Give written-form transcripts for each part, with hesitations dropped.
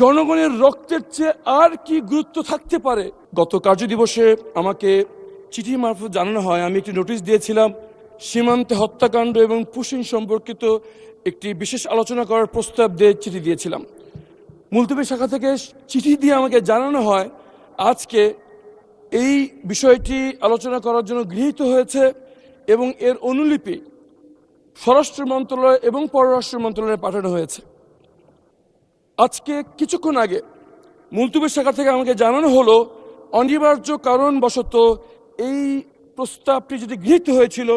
জনগণের রক্তের চেয়ে আর কি গুরুত্ব থাকতে পারে? গত কার্যদিবসে আমাকে চিঠি মারফত জানানো হয় আমি একটি নোটিশ দিয়েছিলাম সীমান্তে হত্যাকাণ্ড এবং পুশিং সম্পর্কিত একটি বিশেষ আলোচনা করার প্রস্তাব দিয়ে চিঠি দিয়েছিলাম। মুলতবি শাখা থেকে চিঠি দিয়ে আমাকে জানানো হয় আজকে এই বিষয়টি আলোচনা করার জন্য গৃহীত হয়েছে এবং এর অনুলিপি স্বরাষ্ট্র মন্ত্রণালয় এবং পররাষ্ট্র মন্ত্রণালয়ে পাঠানো হয়েছে। আজকে কিছুক্ষণ আগে মুলতবি শাখা থেকে আমাকে জানানো হলো অনিবার্য কারণবশত এই প্রস্তাবটি যেটি গৃহীত হয়েছিল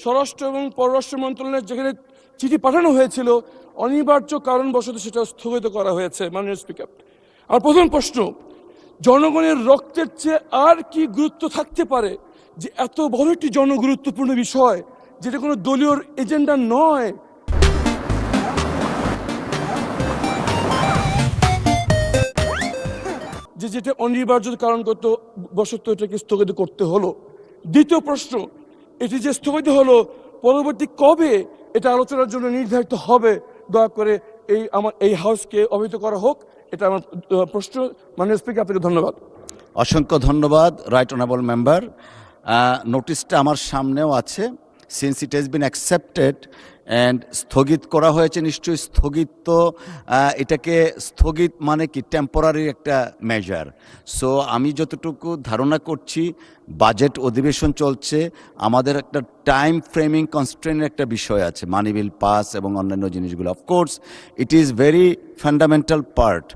স্বরাষ্ট্র এবং পররাষ্ট্র মন্ত্রণালয়ের যেখানে চিঠি পাঠানো হয়েছিল অনিবার্য কারণবশত সেটা স্থগিত করা হয়েছে। মাননীয় স্পিকার, আর প্রথম প্রশ্ন, জনগণের রক্তের চেয়ে আর কি গুরুত্ব থাকতে পারে যে এত বড় একটি জনগুরুত্বপূর্ণ বিষয় যেটা কোনো দলীয় এজেন্ডা নয়, যেটা অনিবার্য কারণ বশত এটাকে স্থগিত করতে হলো। দ্বিতীয় প্রশ্ন, এটি যে স্থগিত হলো পরবর্তী কবে এটা আলোচনার জন্য নির্ধারিত হবে দয়া করে এই হাউসকে অবহিত করা হোক। এটা আমার প্রশ্ন। মাননীয় স্পিকার, আপনাকে ধন্যবাদ। অসংখ্য ধন্যবাদ রাইট অনারেবল মেম্বার। নোটিশটা আমার সামনেও আছে। Since it has been accepted and স্থগিত করা হয়েছে, নিশ্চয়ই স্থগিত তো এটাকে স্থগিত মানে কি টেম্পোরারি একটা মেজার। সো আমি যতটুকু ধারণা করছি বাজেট অধিবেশন চলছে, আমাদের একটা টাইম ফ্রেমিং কনস্ট্রেনের একটা বিষয় আছে, মানি বিল পাস এবং অন্যান্য জিনিসগুলো। Of course it is very fundamental part.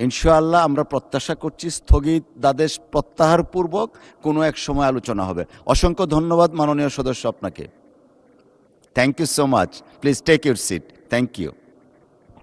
ইনশাআল্লাহ আমরা প্রত্যাশা করছি স্থগিতাদেশ প্রত্যাহারপূর্বক কোনো এক সময় আলোচনা হবে। অসংখ্য ধন্যবাদ মাননীয় সদস্য আপনাকে। Thank you so much. Please take your seat. Thank you.